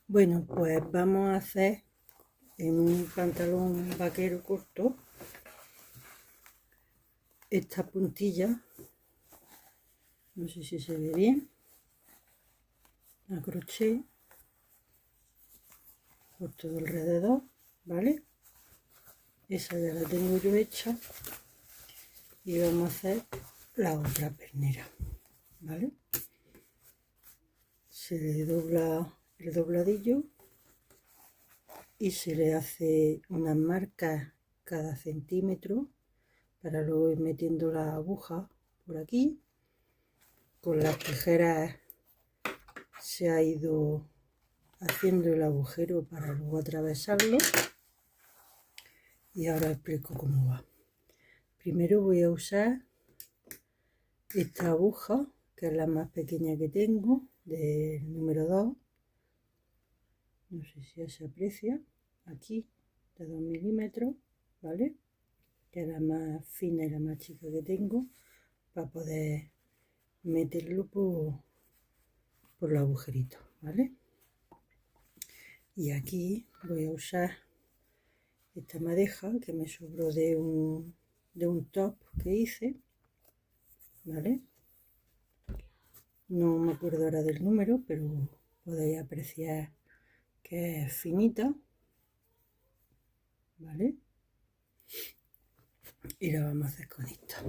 Bueno, pues vamos a hacer en un pantalón vaquero corto esta puntilla, no sé si se ve bien, a crochet por todo alrededor, ¿vale? Esa ya la tengo yo hecha y vamos a hacer la otra pernera, ¿vale? Se le dobla el dobladillo y se le hace unas marcas cada centímetro para luego ir metiendo la aguja por aquí. Con las tijeras se ha ido haciendo el agujero para luego atravesarlo y ahora explico cómo va. Primero voy a usar esta aguja, que es la más pequeña que tengo, del número 2, no sé si ya se aprecia, aquí de 2 milímetros, ¿vale? Que es la más fina y la más chica que tengo, para poder meterlo por los agujeritos, ¿vale? Y aquí voy a usar esta madeja que me sobró de un top que hice, ¿vale? No me acuerdo ahora del número, pero podéis apreciar que es finita, ¿vale? Y la vamos a hacer con esta.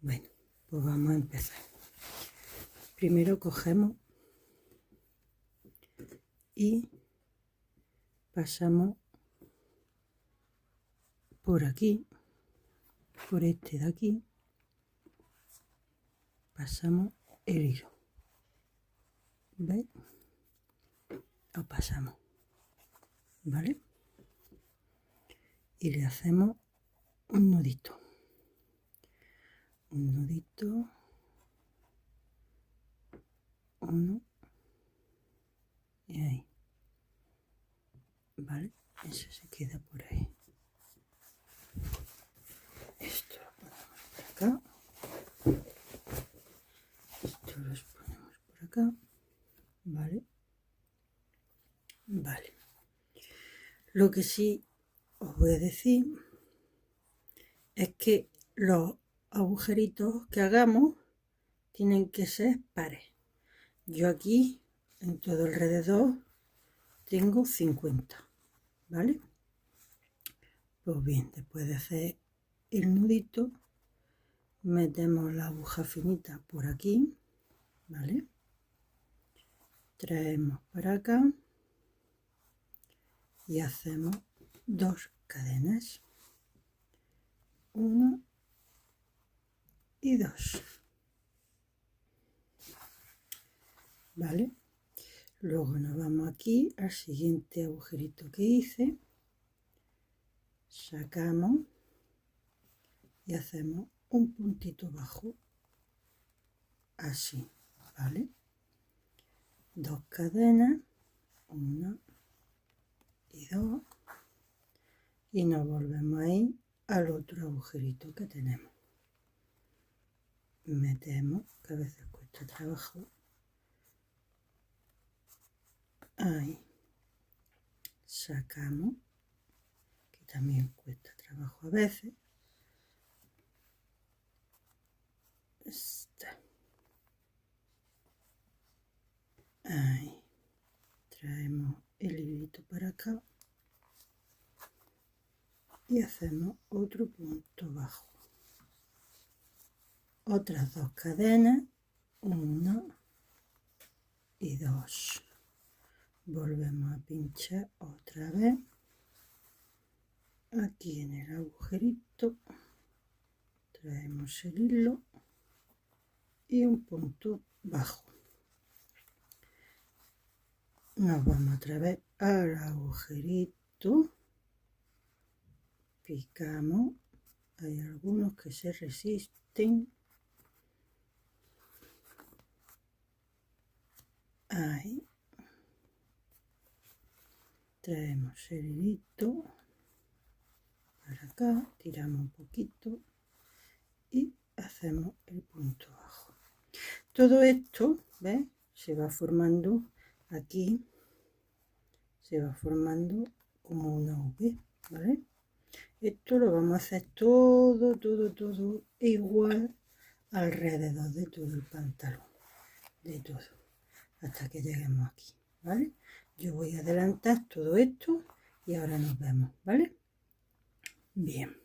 Bueno, pues vamos a empezar. Primero cogemos y pasamos por aquí, por este de aquí, pasamos el hilo, ¿veis? Lo pasamos, ¿vale? Y le hacemos un nudito, uno y ahí, ¿vale? Eso se queda por ahí. Esto lo ponemos por acá, esto lo ponemos por acá, ¿vale? Vale. Lo que sí os voy a decir es que los agujeritos que hagamos tienen que ser pares. Yo aquí en todo alrededor tengo 50, ¿vale? Pues bien, después de hacer el nudito, metemos la aguja finita por aquí, ¿vale? Traemos para acá y hacemos 2 cadenas, 1 y 2, ¿vale? Luego nos vamos aquí al siguiente agujerito que hice, sacamos y hacemos un puntito bajo, así, ¿vale? 2 cadenas, 1 y 2, y nos volvemos a ir al otro agujerito que tenemos. Metemos, que a veces cuesta trabajo, ahí, sacamos, que también cuesta trabajo a veces, ahí, traemos el hilito para acá y hacemos otro punto bajo, otras 2 cadenas, 1 y 2, volvemos a pinchar otra vez aquí en el agujerito, traemos el hilo y un punto bajo. Nos vamos otra vez al agujerito, picamos, hay algunos que se resisten, ahí, traemos el hilito para acá, tiramos un poquito y hacemos el punto bajo. Todo esto, ¿ves? Se va formando aquí se va formando como una V, ¿vale? Esto lo vamos a hacer todo igual alrededor de todo el pantalón, de todo, hasta que lleguemos aquí, ¿vale? Yo voy a adelantar todo esto y ahora nos vemos, ¿vale? Bien,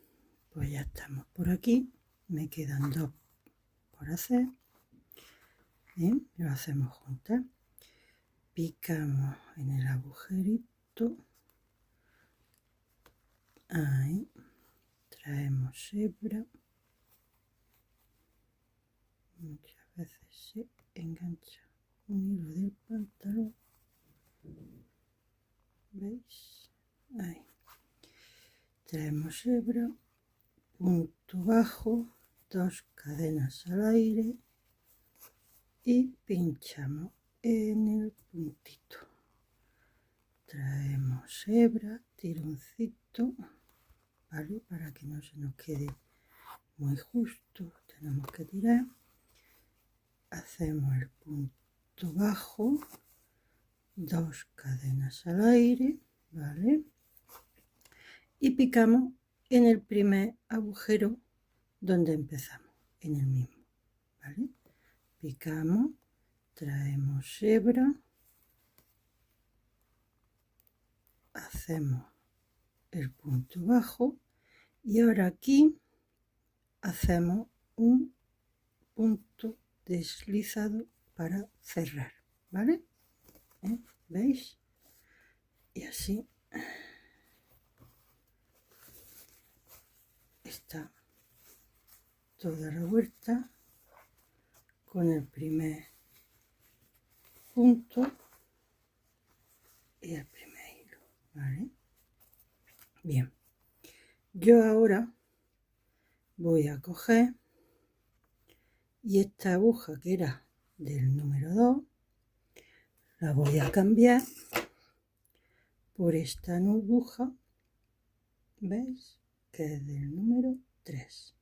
pues ya estamos por aquí, me quedan dos por hacer. Bien, lo hacemos juntas, picamos en el agujerito, ahí, traemos hebra, muchas veces se engancha un hilo del pantalón, ¿veis? Ahí, traemos hebra, punto bajo, 2 cadenas al aire y pinchamos en el puntito, traemos hebra, tironcito, ¿vale? Para que no se nos quede muy justo, tenemos que tirar, hacemos el punto bajo, 2 cadenas al aire, ¿vale? Y picamos en el primer agujero donde empezamos, en el mismo, ¿vale? Picamos, traemos hebra, hacemos el punto bajo y ahora aquí hacemos un punto deslizado para cerrar, ¿vale? ¿Veis? Y así está toda la vuelta con el primer punto y el primer hilo, ¿vale? Bien, yo ahora voy a coger y esta aguja que era del número 2 la voy a cambiar por esta aguja, ¿veis? Que es del número 3,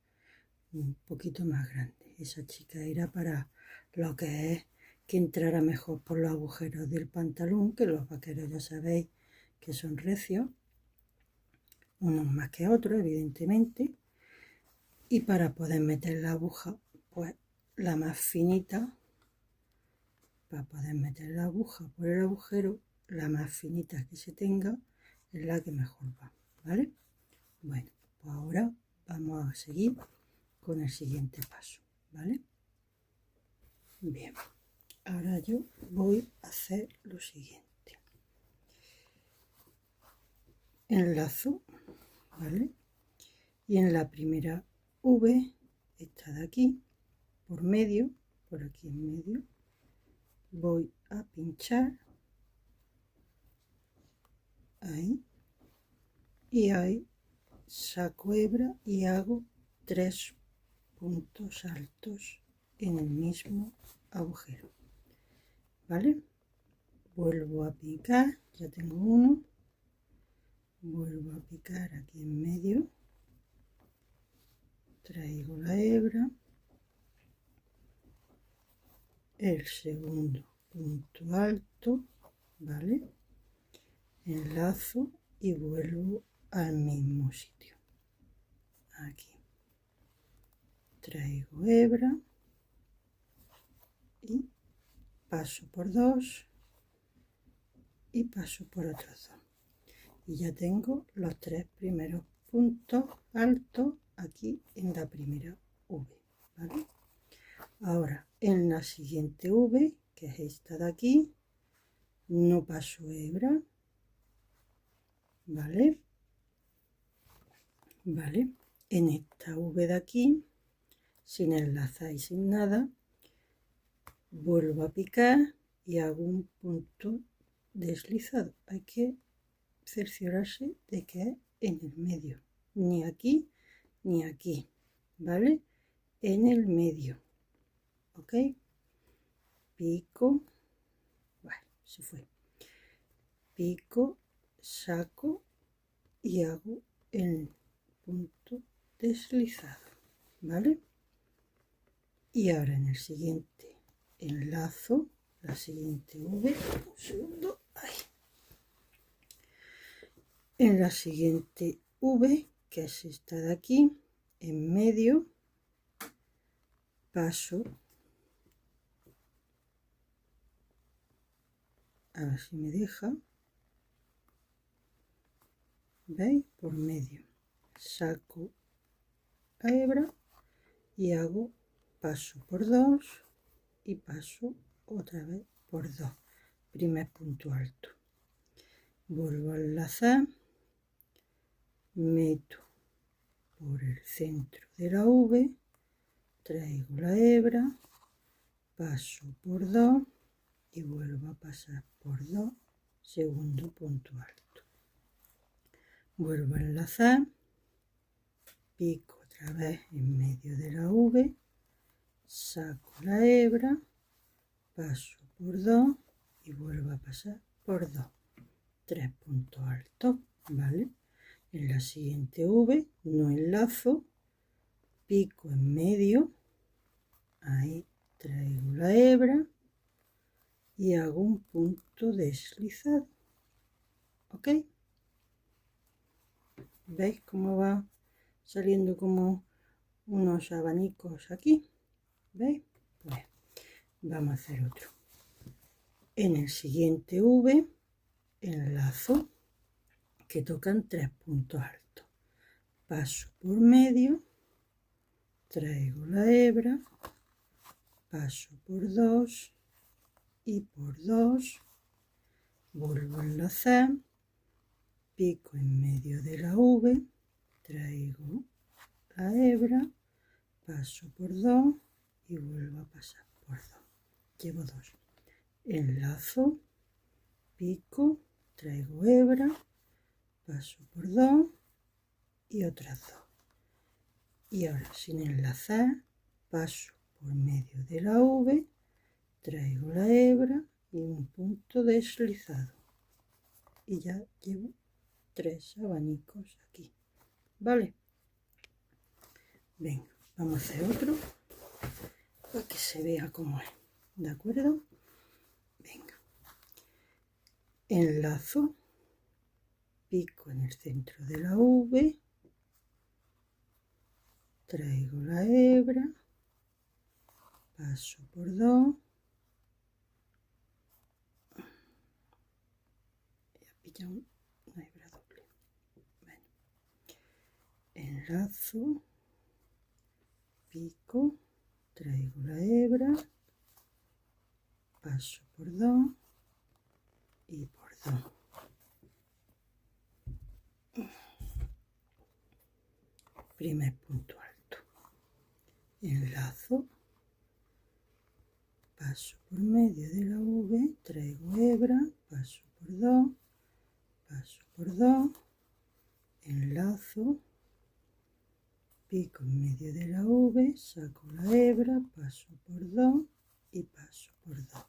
un poquito más grande. Esa chica era para lo que es que entrara mejor por los agujeros del pantalón, que los vaqueros ya sabéis que son recios, unos más que otros evidentemente, y para poder meter la aguja, pues la más finita, para poder meter la aguja por el agujero, la más finita que se tenga es la que mejor va, ¿vale? Bueno, pues ahora vamos a seguir con el siguiente paso, ¿vale? Bien, ahora yo voy a hacer lo siguiente. Enlazo, ¿vale? Y en la primera V, esta de aquí, por medio, por aquí en medio, voy a pinchar ahí y ahí saco hebra y hago 3 puntos altos en el mismo agujero, ¿vale? Vuelvo a picar, ya tengo uno, vuelvo a picar aquí en medio, traigo la hebra, el segundo punto alto, ¿vale? Enlazo y vuelvo al mismo sitio, aquí traigo hebra y paso por 2 y paso por otros 2 y ya tengo los 3 primeros puntos altos aquí en la primera V, ¿vale? Ahora en la siguiente V, que es esta de aquí, no paso hebra, ¿vale? ¿Vale? En esta V de aquí, sin enlazar y sin nada, vuelvo a picar y hago un punto deslizado. Hay que cerciorarse de que es en el medio, ni aquí ni aquí, ¿vale? En el medio, ¿ok? Pico, bueno, se fue, pico, saco y hago el punto deslizado, ¿vale? Y ahora en el siguiente enlazo la siguiente V, un segundo, ahí, En la siguiente V, que es esta de aquí, en medio, paso, a ver si me deja, ¿veis? Por medio, saco la hebra y hago paso por 2 y paso otra vez por 2, primer punto alto, vuelvo a enlazar, meto por el centro de la V, traigo la hebra, paso por 2 y vuelvo a pasar por 2, segundo punto alto, vuelvo a enlazar, pico otra vez en medio de la V, saco la hebra, paso por 2 y vuelvo a pasar por 2, 3 puntos altos, ¿vale? En la siguiente V no enlazo, pico en medio, ahí traigo la hebra y hago un punto deslizado, ¿ok? ¿Veis cómo va saliendo como unos abanicos aquí? ¿Veis? Pues vamos a hacer otro. En el siguiente V enlazo, que tocan 3 puntos altos, paso por medio, traigo la hebra, paso por 2 y por 2, vuelvo a enlazar, pico en medio de la V, traigo la hebra, paso por 2 y vuelvo a pasar por 2, llevo 2, enlazo, pico, traigo hebra, paso por 2 y otras 2, y ahora sin enlazar paso por medio de la V, traigo la hebra y un punto deslizado y ya llevo 3 abanicos aquí, ¿vale? Venga, vamos a hacer otro para que se vea cómo es, ¿de acuerdo? Venga, enlazo, pico en el centro de la V, traigo la hebra, paso por 2, una hebra doble, bueno. Enlazo, pico, traigo la hebra, paso por 2 y por 2, primer punto alto, enlazo, paso por medio de la V, traigo hebra, paso por 2, paso por 2, enlazo, pico en medio de la V, saco la hebra, paso por 2 y paso por 2,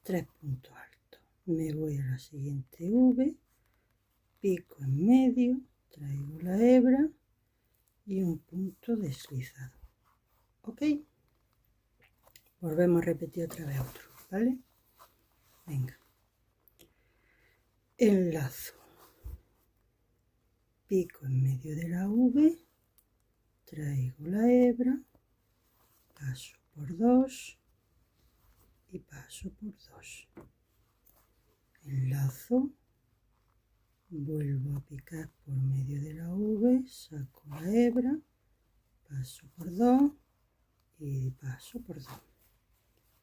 3 puntos altos, me voy a la siguiente V, pico en medio, traigo la hebra y un punto deslizado, ¿ok? Volvemos a repetir otra vez otro, ¿vale? Venga, enlazo, pico en medio de la V, traigo la hebra, paso por 2 y paso por 2, enlazo, vuelvo a picar por medio de la V, saco la hebra, paso por 2 y paso por 2,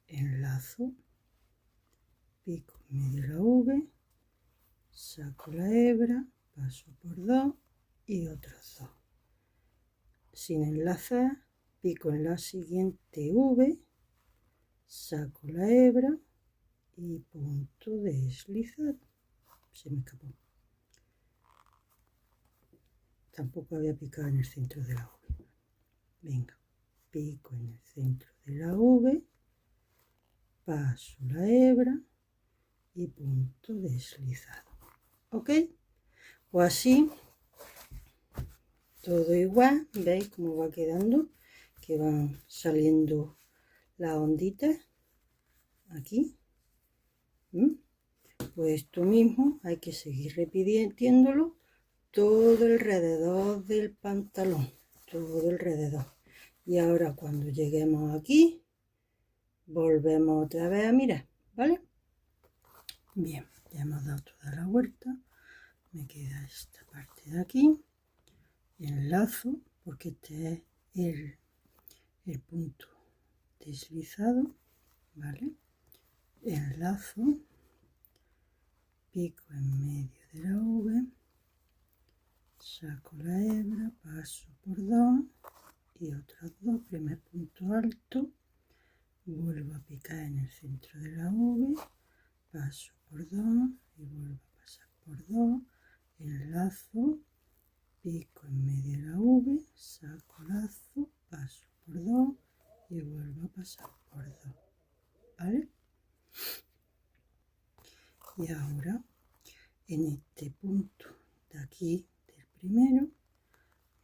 enlazo, pico en medio de la V, saco la hebra, paso por 2 y otros 2, sin enlazar, pico en la siguiente V, saco la hebra y punto deslizado, se me escapó, tampoco había picado en el centro de la V, venga, pico en el centro de la V, paso la hebra y punto deslizado, ¿ok? O así, todo igual, veis cómo va quedando, que van saliendo las onditas aquí. Pues esto mismo hay que seguir repitiéndolo todo alrededor del pantalón, todo alrededor. Y ahora cuando lleguemos aquí, volvemos otra vez a mirar, ¿vale? Bien, ya hemos dado toda la vuelta. Me queda esta parte de aquí. Enlazo, porque este es el punto deslizado, ¿vale? Enlazo, pico en medio de la V, saco la hebra, paso por 2 y otros 2, primer punto alto, vuelvo a picar en el centro de la V, paso por 2 y vuelvo a pasar por 2, enlazo, pico en medio de la V, saco lazo, paso por 2 y vuelvo a pasar por 2, ¿vale? Y ahora en este punto de aquí del primero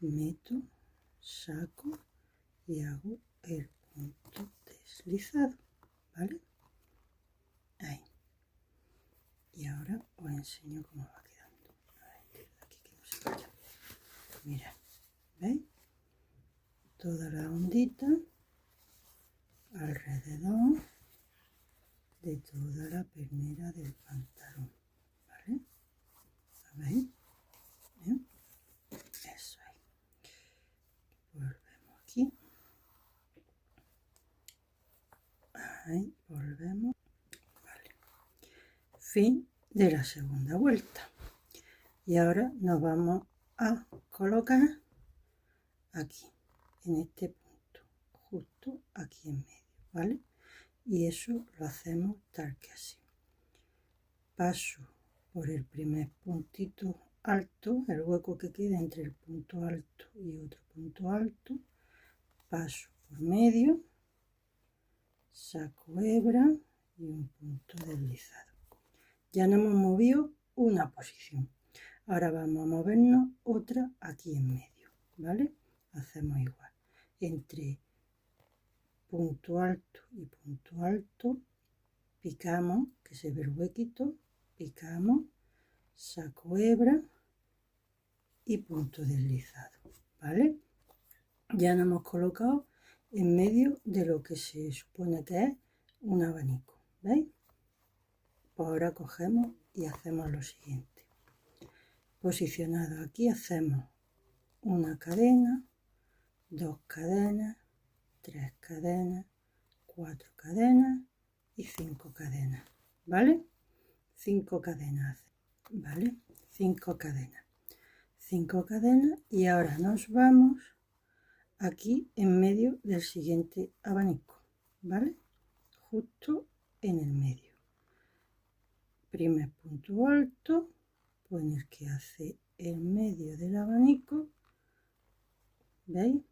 meto, saco y hago el punto deslizado, ¿vale? Ahí. Y ahora os enseño cómo va quedando. A ver, aquí que no se vaya. Mira, ¿veis? Toda la ondita alrededor de toda la pernera del pantalón, ¿vale? ¿Veis? ¿Bien? Eso ahí. Volvemos aquí. Ahí, volvemos. Vale. Fin de la segunda vuelta. Y ahora nos vamos a colocar aquí, en este punto, justo aquí en medio, ¿vale? Y eso lo hacemos tal que así. Paso por el primer puntito alto, el hueco que queda entre el punto alto y otro punto alto, paso por medio, saco hebra y un punto deslizado. Ya nos hemos movido una posición. Ahora vamos a movernos otra aquí en medio, ¿vale? Hacemos igual. Entre punto alto y punto alto, picamos, que se ve el huequito, picamos, saco hebra y punto deslizado, ¿vale? Ya nos hemos colocado en medio de lo que se supone que es un abanico, ¿veis? Pues ahora cogemos y hacemos lo siguiente. Posicionado aquí hacemos una cadena, 2 cadenas, 3 cadenas, 4 cadenas y 5 cadenas, ¿vale? 5 cadenas, ¿vale? 5 cadenas. 5 cadenas y ahora nos vamos aquí en medio del siguiente abanico, ¿vale? Justo en el medio. Primer punto alto, pues en el que hace el medio del abanico, ¿veis?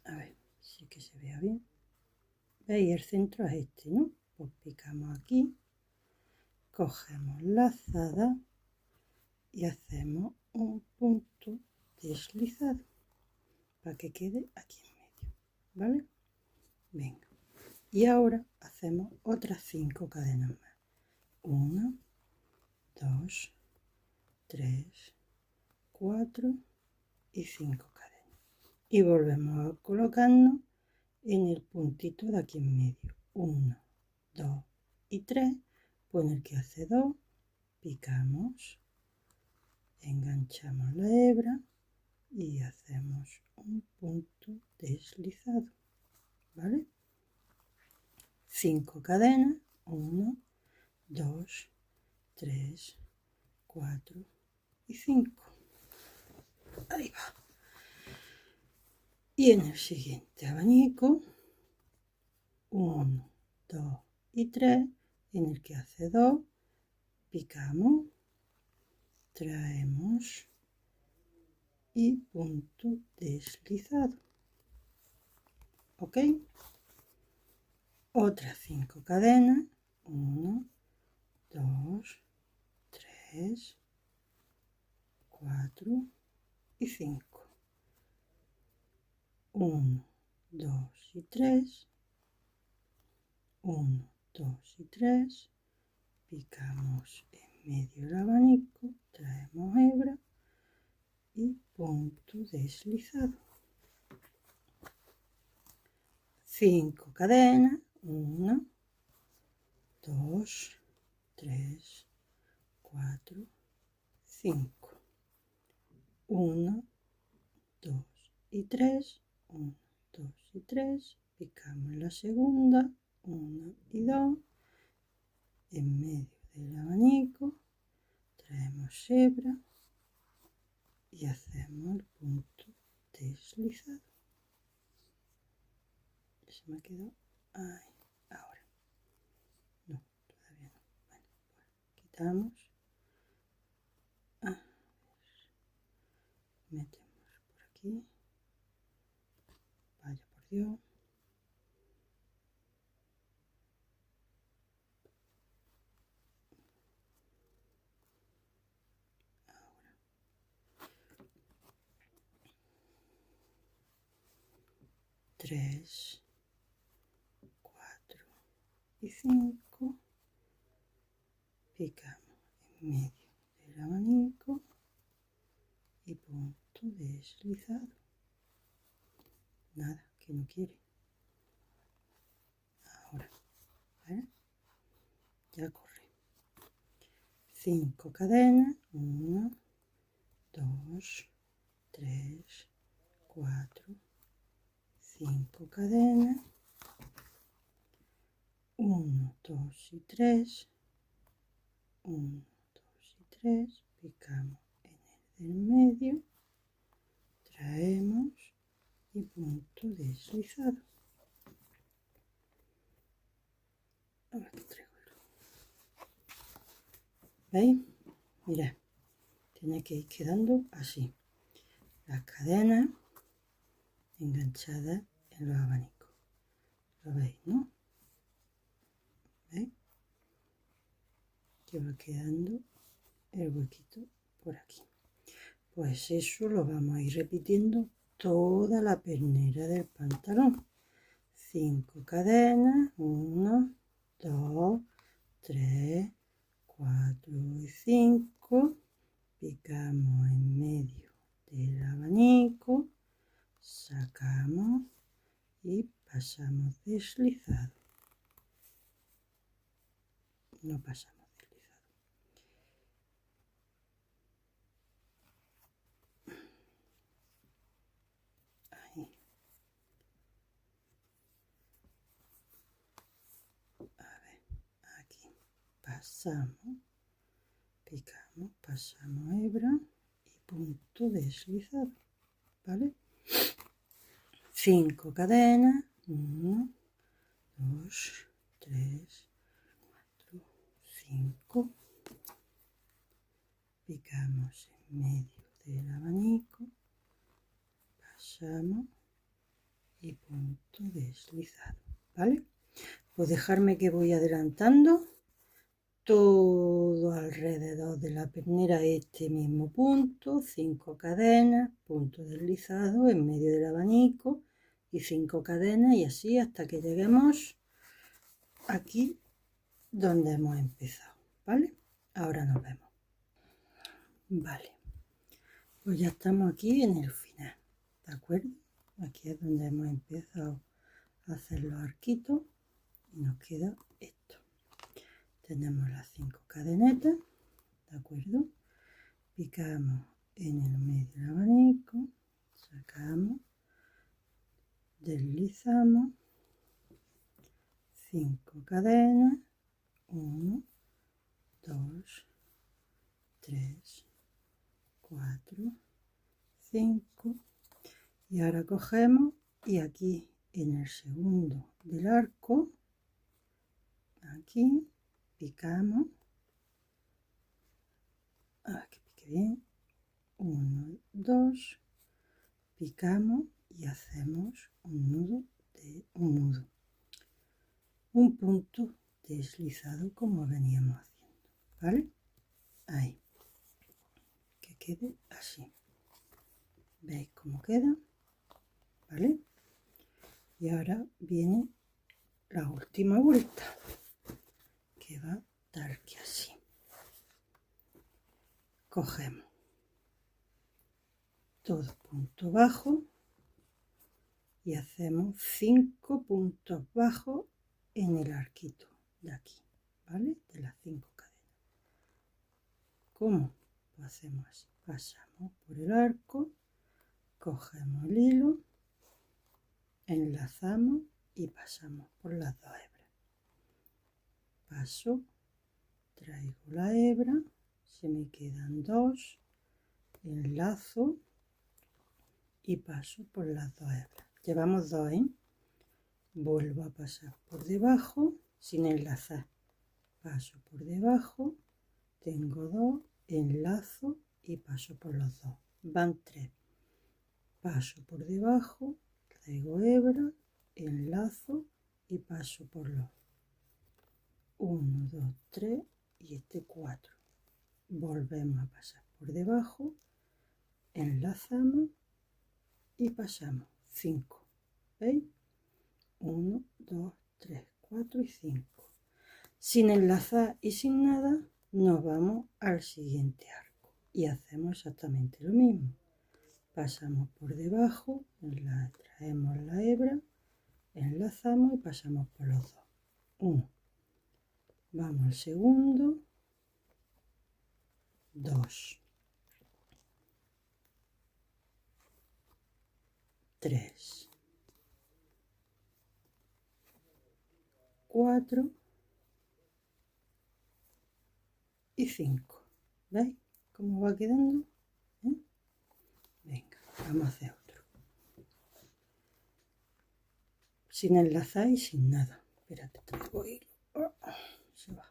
A ver, si que se vea bien. ¿Veis? El centro es este, ¿no? Pues picamos aquí, cogemos lazada y hacemos un punto deslizado para que quede aquí en medio, ¿vale? Venga. Y ahora hacemos otras 5 cadenas más. 1, 2, 3, 4 y 5 cadenas. Y volvemos a colocarnos en el puntito de aquí en medio. 1, 2 y 3. Pues en el que hace 2, picamos, enganchamos la hebra y hacemos un punto deslizado, ¿vale? 5 cadenas, 1, 2, 3, 4 y 5. Ahí va. Y en el siguiente abanico, 1, 2 y 3, en el que hace 2, picamos, traemos y punto deslizado. ¿Ok? Otras 5 cadenas, 1, 2, 3, 4 y 5. 1, 2 y 3, 1, 2 y 3, picamos en medio del abanico, traemos hebra y punto deslizado. 5 cadenas, 1, 2, 3, 4, 5. 1, 2 y 3, 1, 2 y 3, picamos en la segunda, 1 y 2, en medio del abanico, traemos hebra y hacemos el punto deslizado. Se me quedó ahí, ahora, no, todavía no, bueno, pues quitamos, metemos por aquí, vaya por Dios. Tres, 4 y 5, picamos en medio del abanico y punto deslizado. Nada, que no quiere. Ahora, ¿vale? Ya corre. 5 cadenas, 1, 2, 3, 4, 5 cadenas, 1, 2 y 3, 1, 2 y 3, picamos en el del medio, traemos y punto deslizado. Ahora que traigo ¿veis? Mirad, tiene que ir quedando así, las cadenas enganchadas en los abanicos. ¿Lo veis, no? ¿Veis? Que va quedando el huequito por aquí. Pues eso lo vamos a ir repitiendo toda la pernera del pantalón. 5 cadenas, 1, 2, 3, 4 y 5, picamos en medio del abanico, sacamos y pasamos deslizado. No pasamos deslizado. Ahí. A ver, aquí pasamos, picamos, pasamos hebra y punto deslizado, ¿vale? 5 cadenas, 1, 2, 3, 4, 5, picamos en medio del abanico, pasamos y punto deslizado, ¿vale? Pues dejarme que voy adelantando todo alrededor de la pernera este mismo punto, 5 cadenas, punto deslizado en medio del abanico y 5 cadenas y así hasta que lleguemos aquí donde hemos empezado, ¿vale? Ahora nos vemos. Vale, pues ya estamos aquí en el final, ¿de acuerdo? Aquí es donde hemos empezado a hacer los arquitos y nos queda esto. Tenemos las 5 cadenetas, ¿de acuerdo? Picamos en el medio del abanico, sacamos, deslizamos, 5 cadenas, 1, 2, 3, 4, 5, y ahora cogemos y aquí en el segundo del arco, aquí picamos, que pique bien, 1, 2, picamos y hacemos un nudo, un punto deslizado como veníamos haciendo, ¿vale? Ahí, que quede así. ¿Veis cómo queda? ¿Vale? Y ahora viene la última vuelta, que va tal que así. Cogemos todo punto bajo y hacemos 5 puntos bajos en el arquito de aquí, ¿vale? De las 5 cadenas. ¿Cómo? Lo hacemos así. Pasamos por el arco, cogemos el hilo, enlazamos y pasamos por las 2 hebras. Paso, traigo la hebra, se me quedan 2, enlazo y paso por las 2 hebras. Llevamos 2, ¿eh? Vuelvo a pasar por debajo sin enlazar. Paso por debajo, tengo 2, enlazo y paso por los 2. Van 3. Paso por debajo, traigo hebra, enlazo y paso por los 1, 2, 3 y este 4. Volvemos a pasar por debajo, enlazamos y pasamos 5. ¿Veis? 1, 2, 3, 4 y 5. Sin enlazar y sin nada, nos vamos al siguiente arco y hacemos exactamente lo mismo. Pasamos por debajo, traemos la hebra, enlazamos y pasamos por los 2. 1. Vamos al segundo. 2. 3. 4. Y 5. ¿Veis cómo va quedando? Venga, vamos a hacer otro. Sin enlazar y sin nada. Espérate, traigo hilo. Se va.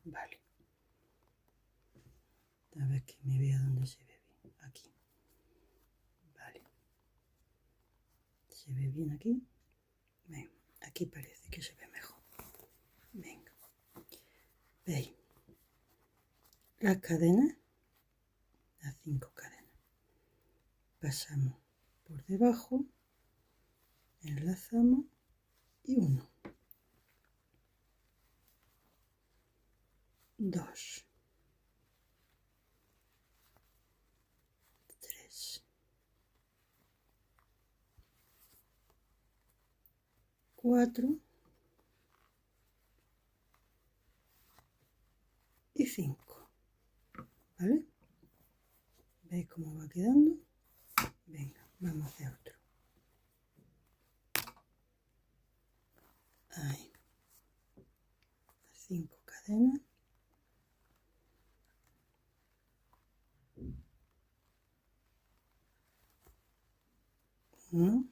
Vale. A ver que me vea dónde se ve bien. Aquí. Vale. ¿Se ve bien aquí? Venga, aquí parece que se ve mejor. Venga. ¿Veis? Las cadenas, las 5 cadenas. Pasamos por debajo, enlazamos y 1, 2, 3, 4 y 5. ¿Vale? ¿Veis cómo va quedando? Venga, vamos a hacer otro. Ahí. 5 cadenas. 1,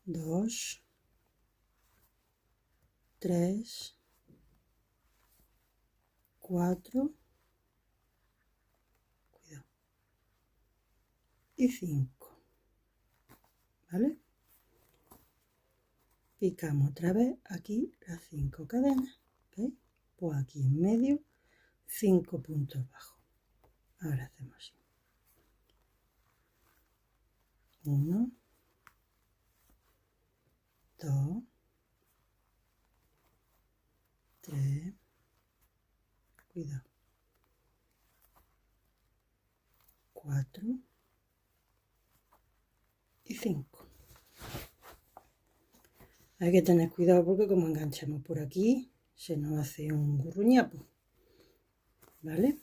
2, 3, 4, cuidado, y 5, ¿vale? Picamos otra vez aquí las 5 cadenas, ¿veis? Pues aquí en medio 5 puntos bajos. Ahora hacemos así. 1, 2, 3, cuidado, 4 y 5. Hay que tener cuidado porque como enganchamos por aquí, se nos hace un gurruñapo, ¿vale?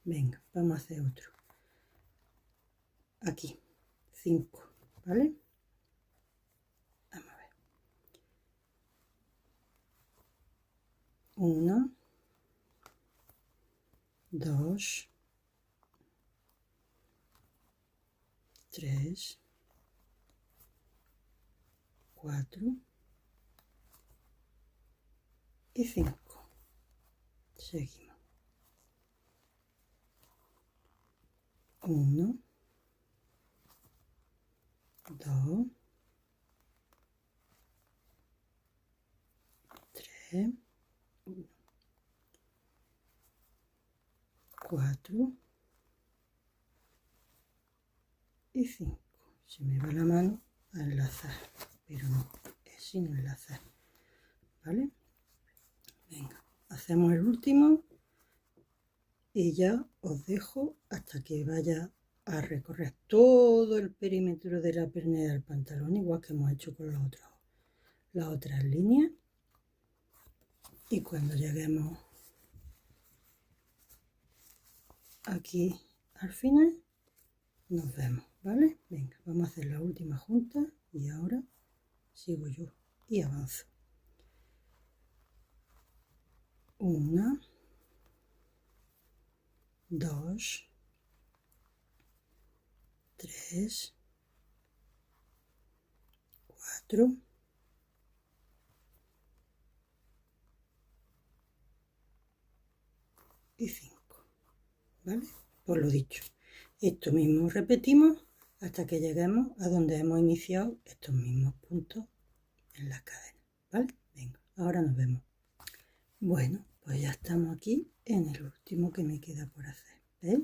Venga, vamos a hacer otro. Aquí, 5, ¿vale? Vamos a ver. 1, 2, 3, 4 y 5. Seguimos. 1, 2, 3, 4 y 5. Se me va la mano a enlazar, pero no, es sin enlazar, ¿vale? Venga, hacemos el último y ya os dejo hasta que vaya a recorrer todo el perímetro de la pernera del pantalón, igual que hemos hecho con las otras líneas. Y cuando lleguemos aquí al final, nos vemos, ¿vale? Venga, vamos a hacer la última junta y ahora sigo yo y avanzo. 1, 2, 3, 4 y 5, ¿vale? Por lo dicho, esto mismo repetimos hasta que lleguemos a donde hemos iniciado estos mismos puntos en la cadena, ¿vale? Venga, ahora nos vemos. Bueno, pues ya estamos aquí en el último que me queda por hacer, ¿veis?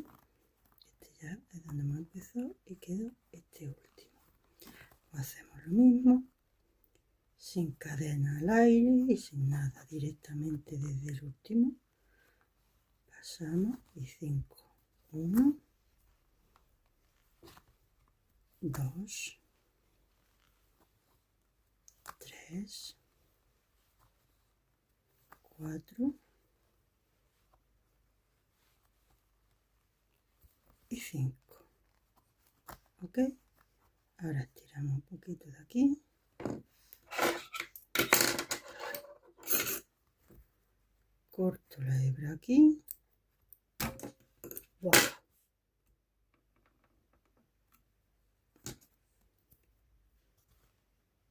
Este ya es donde hemos empezado y queda este último. Hacemos lo mismo, sin cadena al aire y sin nada, directamente desde el último. Pasamos y 5. 1, 2, 3, 4 y 5. ¿Ok? Ahora estiramos un poquito de aquí. Corto la hebra aquí. ¡Wow!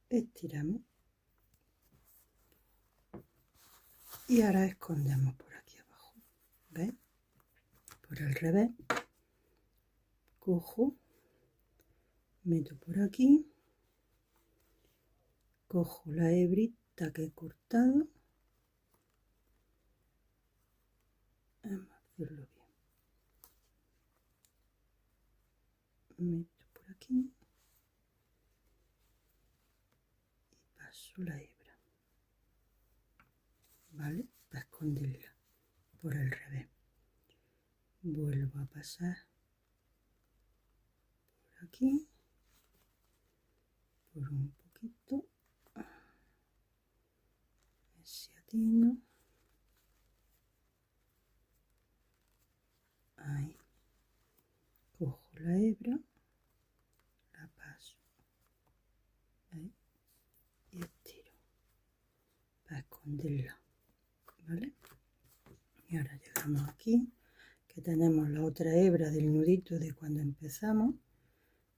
Estiramos. Y ahora escondemos por aquí abajo. ¿Veis? Por el revés. Cojo. Meto por aquí. Cojo la hebrita que he cortado. Vamos a hacerlo bien. Meto por aquí. Y paso la hebra. ¿Vale? Para esconderla por el revés. Vuelvo a pasar por aquí. Por un poquito. Si atino. Ahí. Cojo la hebra. La paso. Ahí. Y estiro. Para esconderla. ¿Vale? Y ahora llegamos aquí, que tenemos la otra hebra del nudito de cuando empezamos,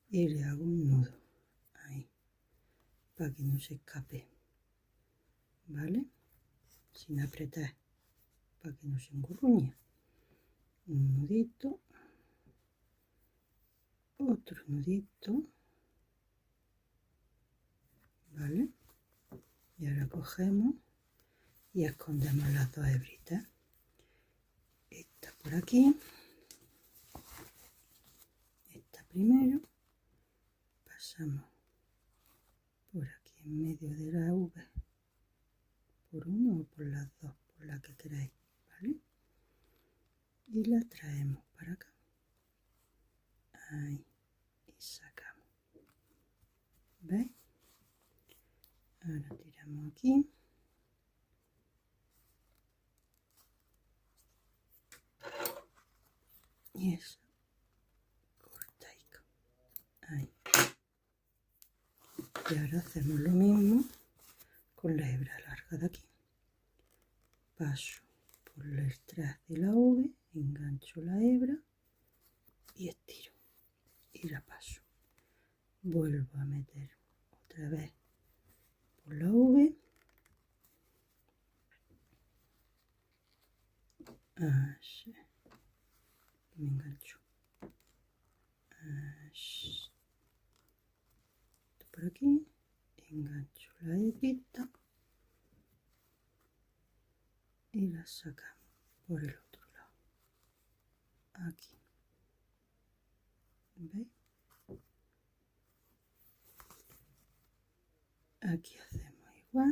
y le hago un nudo ahí para que no se escape, ¿vale? Sin apretar, para que no se engurruñe. Un nudito, otro nudito, ¿vale? Y ahora cogemos y escondemos las dos hebritas. Esta por aquí, esta primero, pasamos por aquí en medio de la V, por uno o por las dos, por la que queráis, ¿vale? Y la traemos para acá. Ahí. Y sacamos. ¿Veis? Ahora tiramos aquí. Y eso. Cortáis. Ahí. Y ahora hacemos lo mismo con la hebra larga de aquí. Paso por detrás de la V, engancho la hebra y estiro. Y la paso. Vuelvo a meter otra vez por la V. Así. Me engancho. Así. Por aquí. Engancho la hebrita. Y la sacamos por el otro lado. Aquí. ¿Veis? Aquí hacemos va,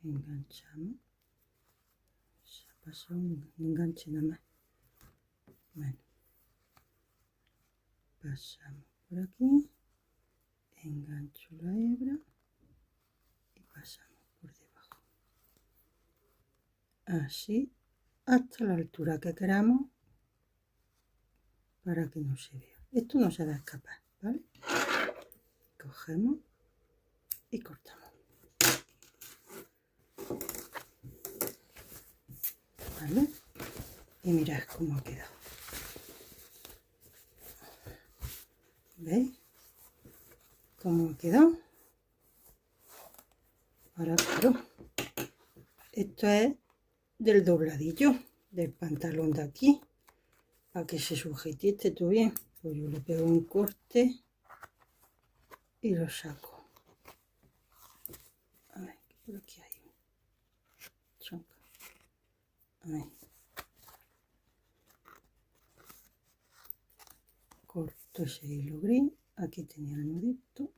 enganchamos. Se ha pasado un enganche nada más. Bueno, pasamos por aquí, engancho la hebra y pasamos por debajo. Así hasta la altura que queramos para que no se vea. Esto no se va a escapar, ¿vale? Cogemos y cortamos. ¿Vale? Y mirad cómo ha quedado. ¿Veis? ¿Cómo ha quedado? Ahora, claro, esto es del dobladillo del pantalón de aquí, para que se sujete esté todo bien. Pues yo le pego un corte y lo saco. A ver, que por aquí hay un chonca. Ahí. Corto ese hilo gris, aquí tenía el nudito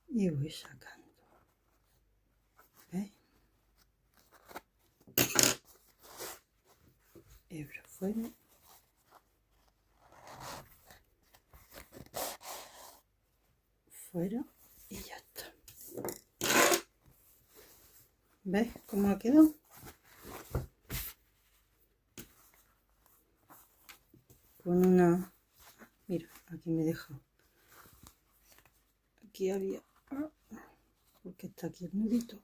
y voy sacando. ¿Veis? Hebra fuera. Fuera y ya está. ¿Ves cómo ha quedado? Con una... Mira, aquí me he dejado. Aquí había... porque está aquí el nudito.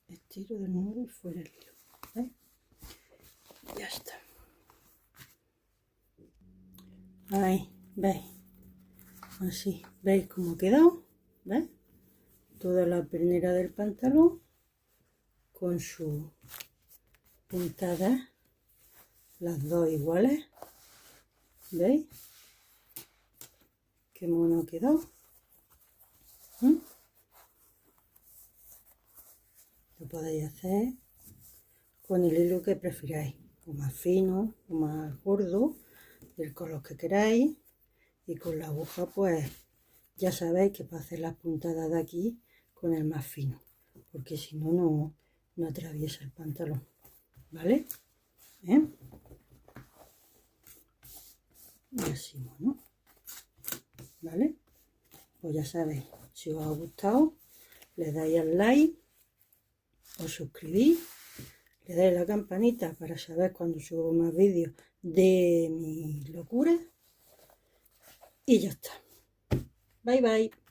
Estiro del nudo y fuera el hilo. ¿Ves? Ya está. Ahí, ¿veis? Así, ¿veis cómo ha quedado? ¿Ves? Toda la pernera del pantalón con su puntada, las dos iguales. ¿Veis? Qué mono ha quedado. Lo podéis hacer con el hilo que prefiráis, o más fino, o más gordo, del color que queráis. Y con la aguja, pues ya sabéis que para hacer las puntadas de aquí con el más fino, porque si no, no atraviesa el pantalón, ¿vale? Y así, ¿no? ¿Vale? Pues ya sabéis, si os ha gustado, le dais al like, os suscribís, le dais a la campanita para saber cuando subo más vídeos de mi locura y ya está. Bye bye.